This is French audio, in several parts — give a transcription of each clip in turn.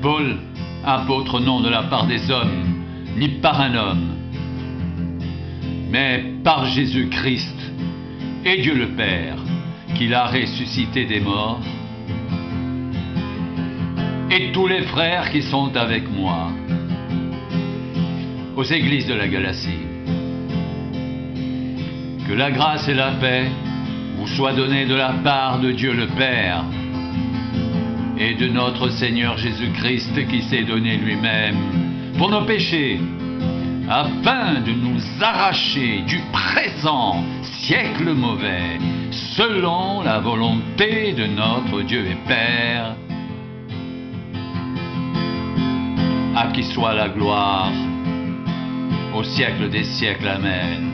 Paul, apôtre non de la part des hommes, ni par un homme, mais par Jésus-Christ et Dieu le Père, qui l'a ressuscité des morts, et tous les frères qui sont avec moi, aux églises de la Galatie. Que la grâce et la paix vous soient données de la part de Dieu le Père et de notre Seigneur Jésus-Christ qui s'est donné lui-même pour nos péchés, afin de nous arracher du présent siècle mauvais, selon la volonté de notre Dieu et Père, à qui soit la gloire au siècle des siècles. Amen.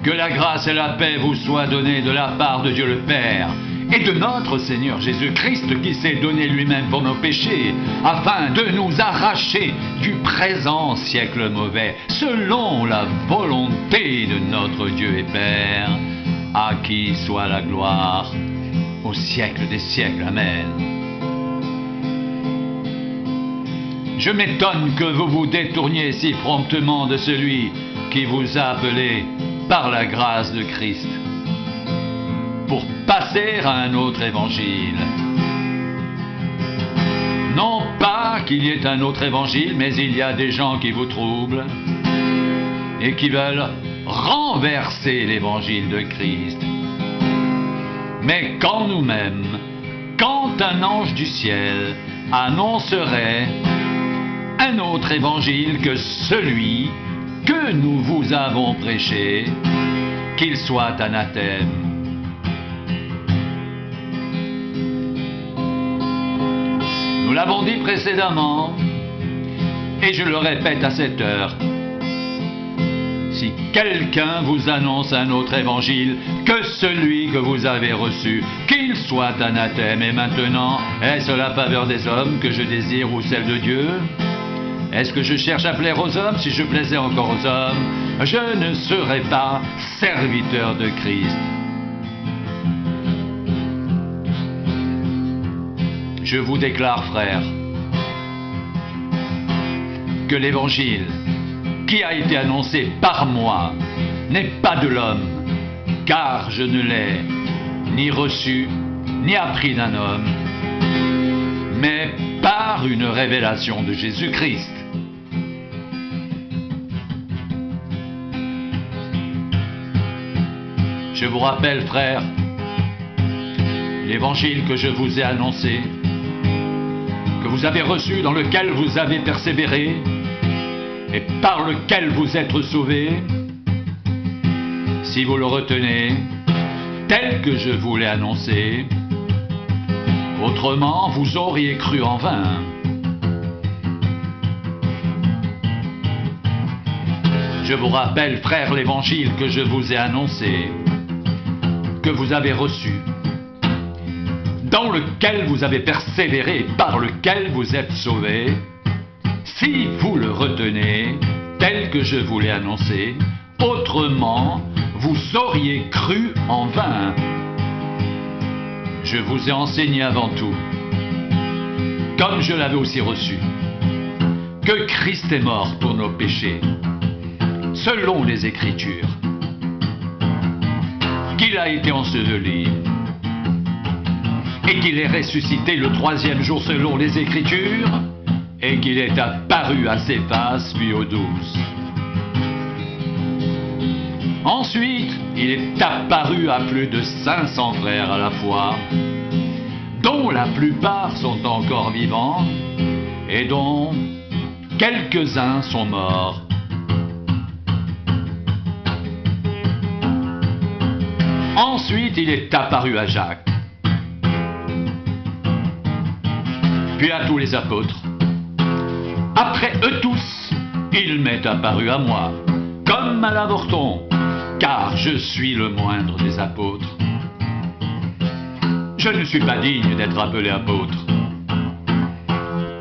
Que la grâce et la paix vous soient données de la part de Dieu le Père et de notre Seigneur Jésus-Christ qui s'est donné lui-même pour nos péchés, afin de nous arracher du présent siècle mauvais, selon la volonté de notre Dieu et Père, à qui soit la gloire au siècle des siècles. Amen. Je m'étonne que vous vous détourniez si promptement de celui qui vous a appelé par la grâce de Christ pour passer à un autre évangile. Non pas qu'il y ait un autre évangile, mais il y a des gens qui vous troublent et qui veulent renverser l'évangile de Christ. Mais quand nous-mêmes, quand un ange du ciel annoncerait un autre évangile que celui que nous vous avons prêché, qu'il soit anathème. Nous l'avons dit précédemment, et je le répète à cette heure, si quelqu'un vous annonce un autre évangile que celui que vous avez reçu, qu'il soit anathème. Et maintenant, est-ce la faveur des hommes que je désire ou celle de Dieu ? Est-ce que je cherche à plaire aux hommes? Si je plaisais encore aux hommes, je ne serais pas serviteur de Christ. Je vous déclare, frères, que l'évangile qui a été annoncé par moi n'est pas de l'homme, car je ne l'ai ni reçu ni appris d'un homme, mais par une révélation de Jésus-Christ. Je vous rappelle, frères, l'évangile que je vous ai annoncé, que vous avez reçu, dans lequel vous avez persévéré et par lequel vous êtes sauvés, si vous le retenez tel que je vous l'ai annoncé, autrement vous auriez cru en vain. Je vous rappelle, frères, l'évangile que je vous ai annoncé, que vous avez reçu, dans lequel vous avez persévéré, par lequel vous êtes sauvés, si vous le retenez tel que je vous l'ai annoncé, autrement vous auriez cru en vain. Je vous ai enseigné avant tout, comme je l'avais aussi reçu, que Christ est mort pour nos péchés, selon les Écritures, qu'il a été enseveli et qu'il est ressuscité le troisième jour selon les Écritures et qu'il est apparu à Céphas puis aux 12. Ensuite, il est apparu à plus de 500 frères à la fois, dont la plupart sont encore vivants et dont quelques-uns sont morts. Ensuite, il est apparu à Jacques, puis à tous les apôtres. Après eux tous, il m'est apparu à moi, comme à l'avorton, car je suis le moindre des apôtres. Je ne suis pas digne d'être appelé apôtre,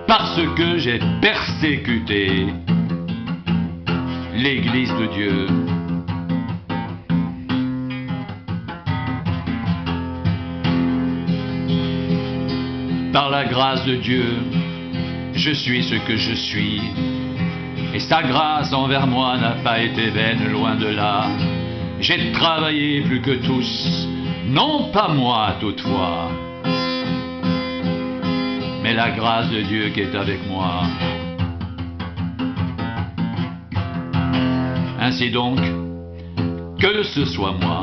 parce que j'ai persécuté l'Église de Dieu. par la grâce de Dieu, je suis ce que je suis. Et sa grâce envers moi n'a pas été vaine, loin de là. J'ai travaillé plus que tous, non pas moi toutefois, mais la grâce de Dieu qui est avec moi. Ainsi donc, que ce soit moi,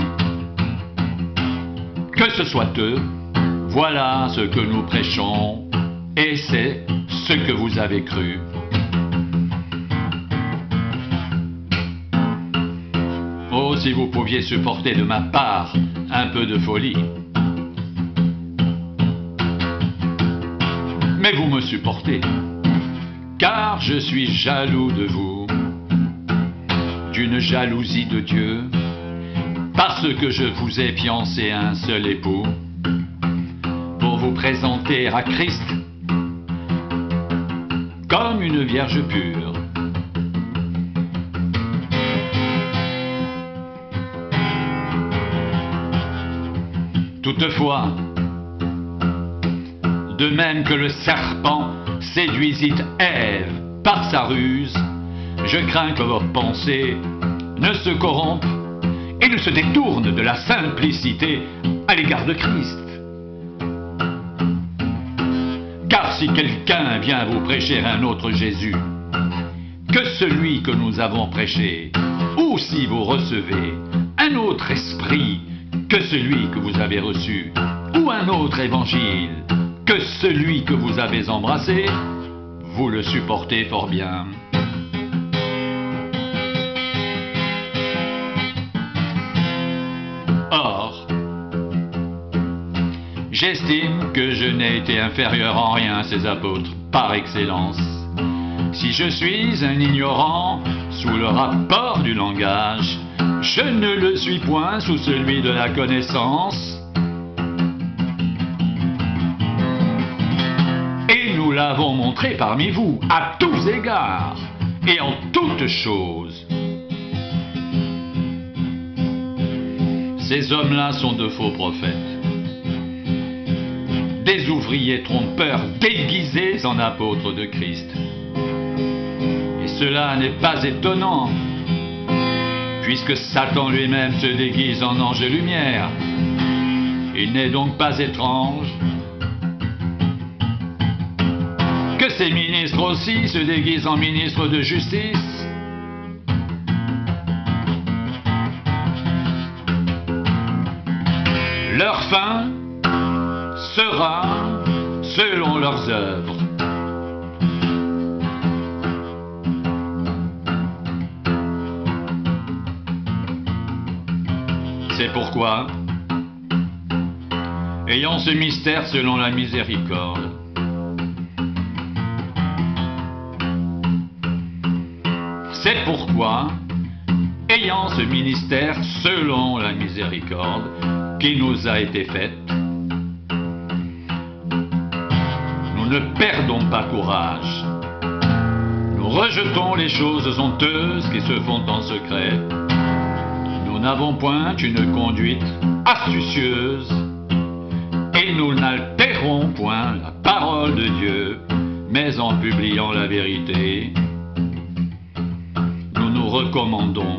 que ce soit eux, voilà ce que nous prêchons, et c'est ce que vous avez cru. Oh, si vous pouviez supporter de ma part un peu de folie. Mais vous me supportez, car je suis jaloux de vous, d'une jalousie de Dieu, parce que je vous ai fiancé à un seul époux, pour vous présenter à Christ comme une vierge pure. Toutefois, de même que le serpent séduisit Ève par sa ruse, je crains que vos pensées ne se corrompent et ne se détournent de la simplicité à l'égard de Christ. Car si quelqu'un vient vous prêcher un autre Jésus que celui que nous avons prêché, ou si vous recevez un autre esprit que celui que vous avez reçu, ou un autre évangile que celui que vous avez embrassé, vous le supportez fort bien. Or, j'estime que je n'ai été inférieur en rien à ces apôtres, par excellence. Si je suis un ignorant sous le rapport du langage, je ne le suis point sous celui de la connaissance. Et nous l'avons montré parmi vous, à tous égards et en toutes choses. Ces hommes-là sont de faux prophètes, des ouvriers trompeurs déguisés en apôtres de Christ. Et cela n'est pas étonnant, puisque Satan lui-même se déguise en ange de lumière. Il n'est donc pas étrange que ces ministres aussi se déguisent en ministres de justice. Leur fin sera selon leurs œuvres. C'est pourquoi, ayant ce mystère selon la miséricorde, c'est pourquoi, ayant ce ministère selon la miséricorde qui nous a été faite, nous ne perdons pas courage. Nous rejetons les choses honteuses qui se font en secret. Nous n'avons point une conduite astucieuse et nous n'altérons point la parole de Dieu, mais en publiant la vérité, nous nous recommandons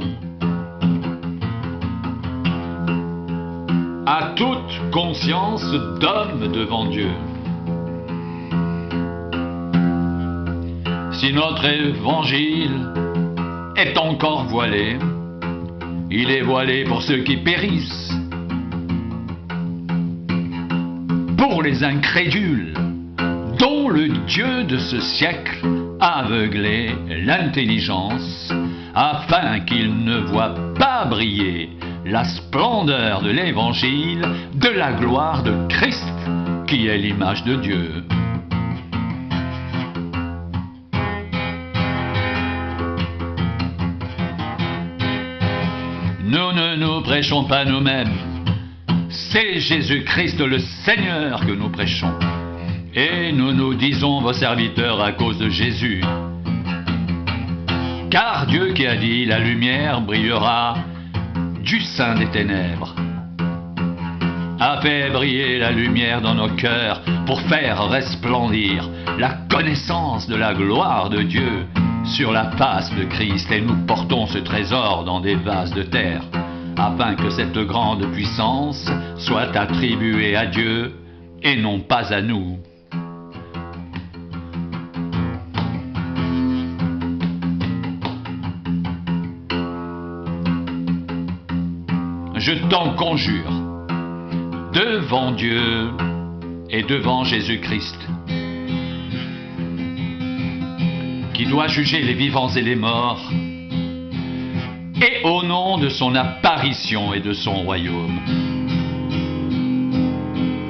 à toute conscience d'homme devant Dieu. Si notre évangile est encore voilé, il est voilé pour ceux qui périssent, pour les incrédules, dont le Dieu de ce siècle a aveuglé l'intelligence, afin qu'ils ne voient pas briller la splendeur de l'Évangile, de la gloire de Christ, qui est l'image de Dieu. Nous ne nous prêchons pas nous-mêmes, c'est Jésus-Christ le Seigneur que nous prêchons. Et nous nous disons vos serviteurs à cause de Jésus. Car Dieu qui a dit, la lumière brillera du sein des ténèbres. a fait briller la lumière dans nos cœurs pour faire resplendir la connaissance de la gloire de Dieu sur la face de Christ. Et nous portons ce trésor dans des vases de terre, afin que cette grande puissance soit attribuée à Dieu et non pas à nous. Je t'en conjure, devant Dieu et devant Jésus-Christ, qui doit juger les vivants et les morts, et au nom de son apparition et de son royaume.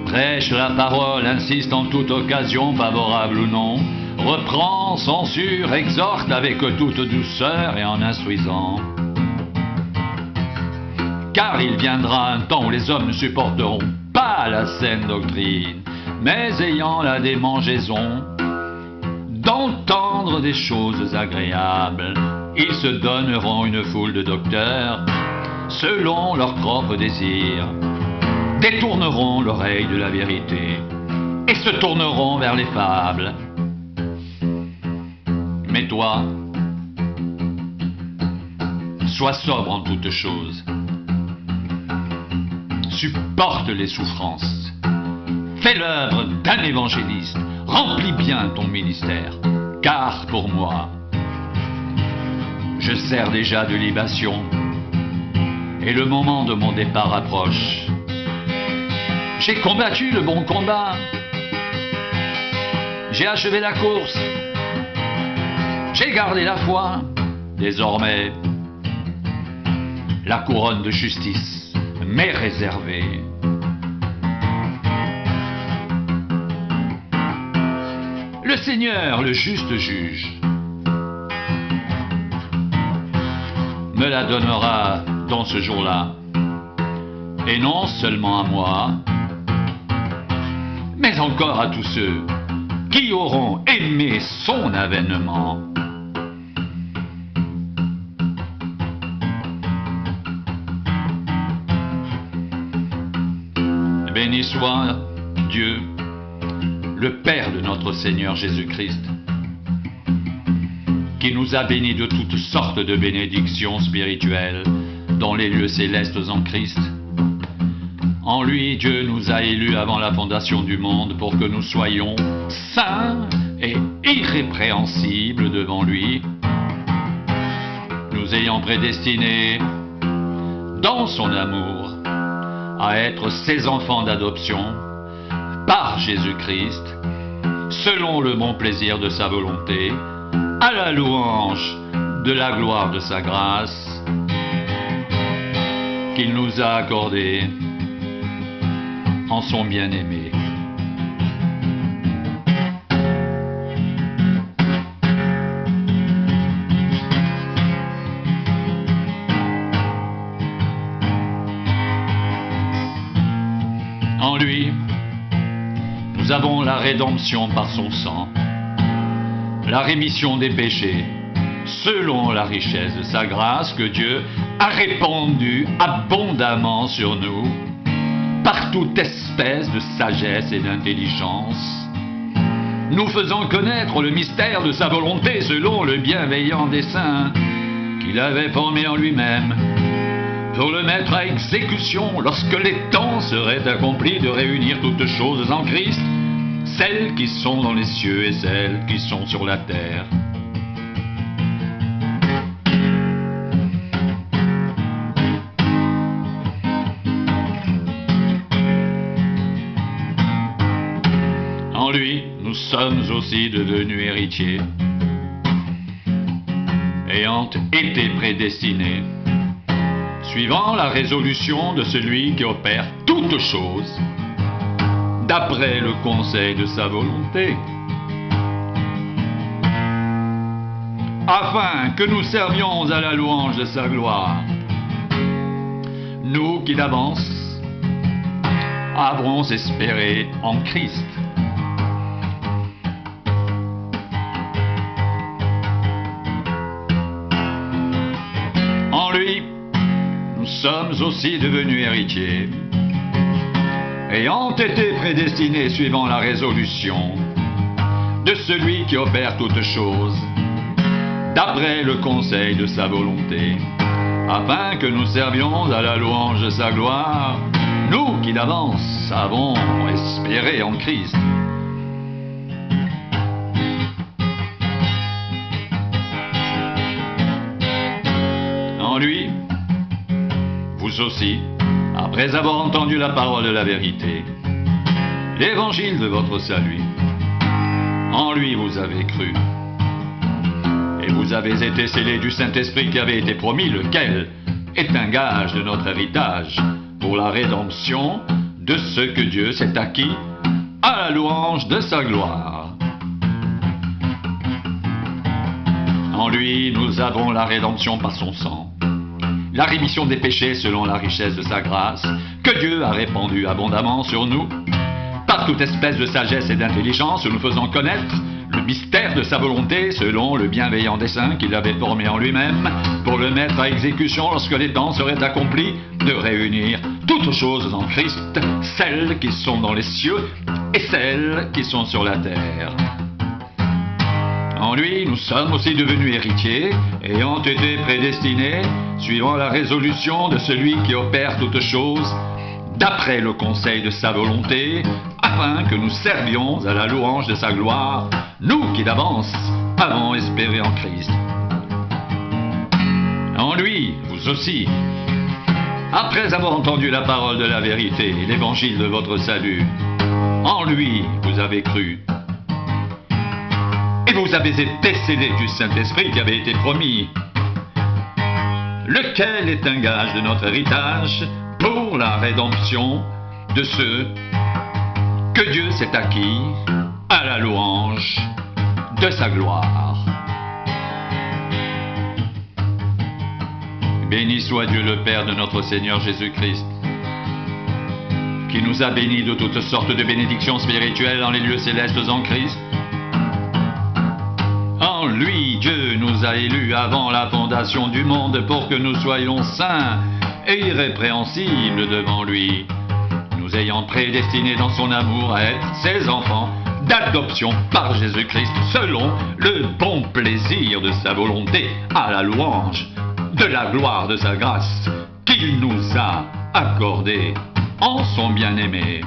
Prêche la parole, insiste en toute occasion, favorable ou non, reprend, censure, exhorte avec toute douceur et en instruisant. Car il viendra un temps où les hommes ne supporteront pas la saine doctrine, mais ayant la démangeaison d'entendre des choses agréables, ils se donneront une foule de docteurs selon leurs propres désirs, détourneront l'oreille de la vérité et se tourneront vers les fables. Mais toi, sois sobre en toutes choses. Supporte les souffrances. Fais l'œuvre d'un évangéliste. Remplis bien ton ministère. Car pour moi, je sers déjà de libation. Et le moment de mon départ approche. J'ai combattu le bon combat. J'ai achevé la course. J'ai gardé la foi. Désormais, la couronne de justice m'est réservée. Le Seigneur, le juste juge, me la donnera dans ce jour-là, et non seulement à moi, mais encore à tous ceux qui auront aimé son avènement. Béni soit Dieu, le Père de notre Seigneur Jésus-Christ, qui nous a bénis de toutes sortes de bénédictions spirituelles dans les lieux célestes en Christ. En lui, Dieu nous a élus avant la fondation du monde pour que nous soyons saints et irrépréhensibles devant lui, nous ayant prédestinés dans son amour à être ses enfants d'adoption par Jésus-Christ, selon le bon plaisir de sa volonté, à la louange de la gloire de sa grâce, qu'il nous a accordée en son bien-aimé. En lui, nous avons la rédemption par son sang, la rémission des péchés, selon la richesse de sa grâce que Dieu a répandue abondamment sur nous, par toute espèce de sagesse et d'intelligence, nous faisant connaître le mystère de sa volonté selon le bienveillant dessein qu'il avait formé en lui-même, pour le mettre à exécution lorsque les temps seraient accomplis de réunir toutes choses en Christ, celles qui sont dans les cieux et celles qui sont sur la terre. En lui, nous sommes aussi devenus héritiers, ayant été prédestinés, suivant la résolution de celui qui opère toutes choses, d'après le conseil de sa volonté, afin que nous servions à la louange de sa gloire, nous qui d'avance avons espéré en Christ. En lui, nous sommes aussi devenus héritiers, ayant été prédestinés suivant la résolution de celui qui opère toutes choses, d'après le conseil de sa volonté, afin que nous servions à la louange de sa gloire, nous qui d'avance avons espéré en Christ. En lui, vous aussi, après avoir entendu la parole de la vérité, l'évangile de votre salut, en lui vous avez cru, et vous avez été scellés du Saint-Esprit qui avait été promis, lequel est un gage de notre héritage pour la rédemption de ce que Dieu s'est acquis à la louange de sa gloire. En lui, nous avons la rédemption par son sang, la rémission des péchés selon la richesse de sa grâce, que Dieu a répandue abondamment sur nous, par toute espèce de sagesse et d'intelligence, nous faisant connaître le mystère de sa volonté selon le bienveillant dessein qu'il avait formé en lui-même pour le mettre à exécution lorsque les temps seraient accomplis, de réunir toutes choses en Christ, celles qui sont dans les cieux et celles qui sont sur la terre. En lui, nous sommes aussi devenus héritiers, ayant été prédestinés, suivant la résolution de celui qui opère toutes choses, d'après le conseil de sa volonté, afin que nous servions à la louange de sa gloire, nous qui d'avance avons espéré en Christ. En lui, vous aussi, après avoir entendu la parole de la vérité, l'évangile de votre salut, en lui vous avez cru, et vous avez été scellés du Saint-Esprit qui avait été promis, lequel est un gage de notre héritage pour la rédemption de ceux que Dieu s'est acquis à la louange de sa gloire. Béni soit Dieu le Père de notre Seigneur Jésus-Christ, qui nous a bénis de toutes sortes de bénédictions spirituelles dans les lieux célestes en Christ. En lui, Dieu nous a élus avant la fondation du monde pour que nous soyons saints et irrépréhensibles devant lui, nous ayant prédestinés dans son amour à être ses enfants d'adoption par Jésus-Christ selon le bon plaisir de sa volonté, à la louange de la gloire de sa grâce qu'il nous a accordée en son bien-aimé.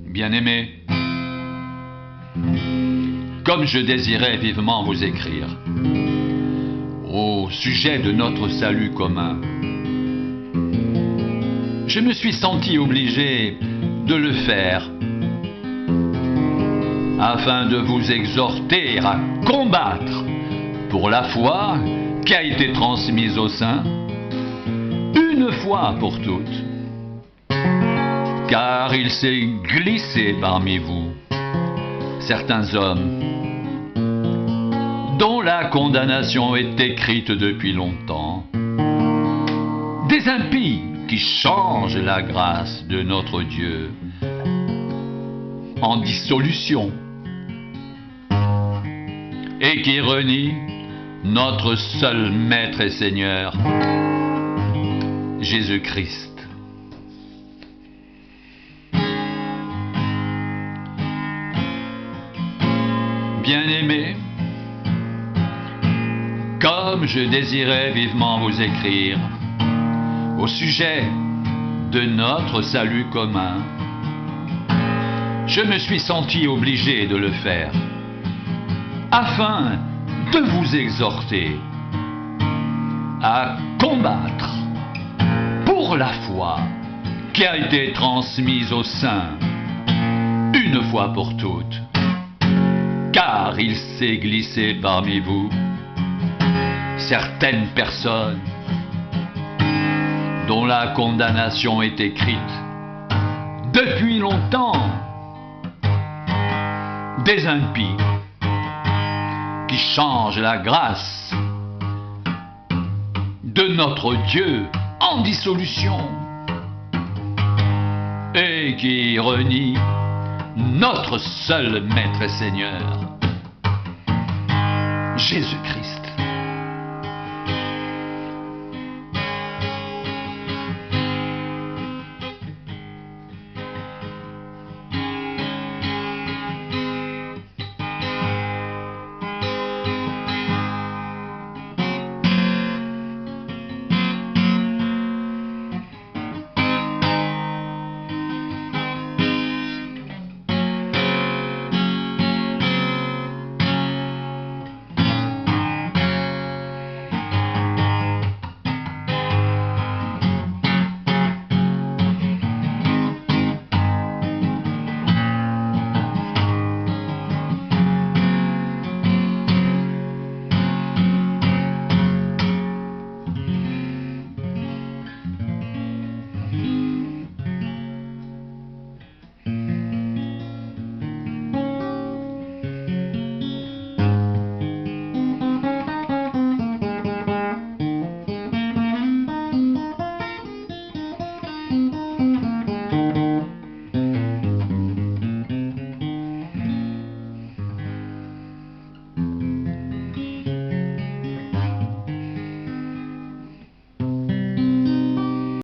Bien-aimés, comme je désirais vivement vous écrire au sujet de notre salut commun, je me suis senti obligé de le faire afin de vous exhorter à combattre pour la foi qui a été transmise aux saints une fois pour toutes. Car il s'est glissé parmi vous certains hommes dont la condamnation est écrite depuis longtemps, des impies qui changent la grâce de notre Dieu en dissolution et qui renient notre seul Maître et Seigneur, Jésus-Christ. Bien-aimés, comme je désirais vivement vous écrire au sujet de notre salut commun, je me suis senti obligé de le faire afin de vous exhorter à combattre pour la foi qui a été transmise aux saints une fois pour toutes. Car il s'est glissé parmi vous certaines personnes dont la condamnation est écrite depuis longtemps, des impies qui changent la grâce de notre Dieu en dissolution et qui renie notre seul Maître et Seigneur, Jésus-Christ.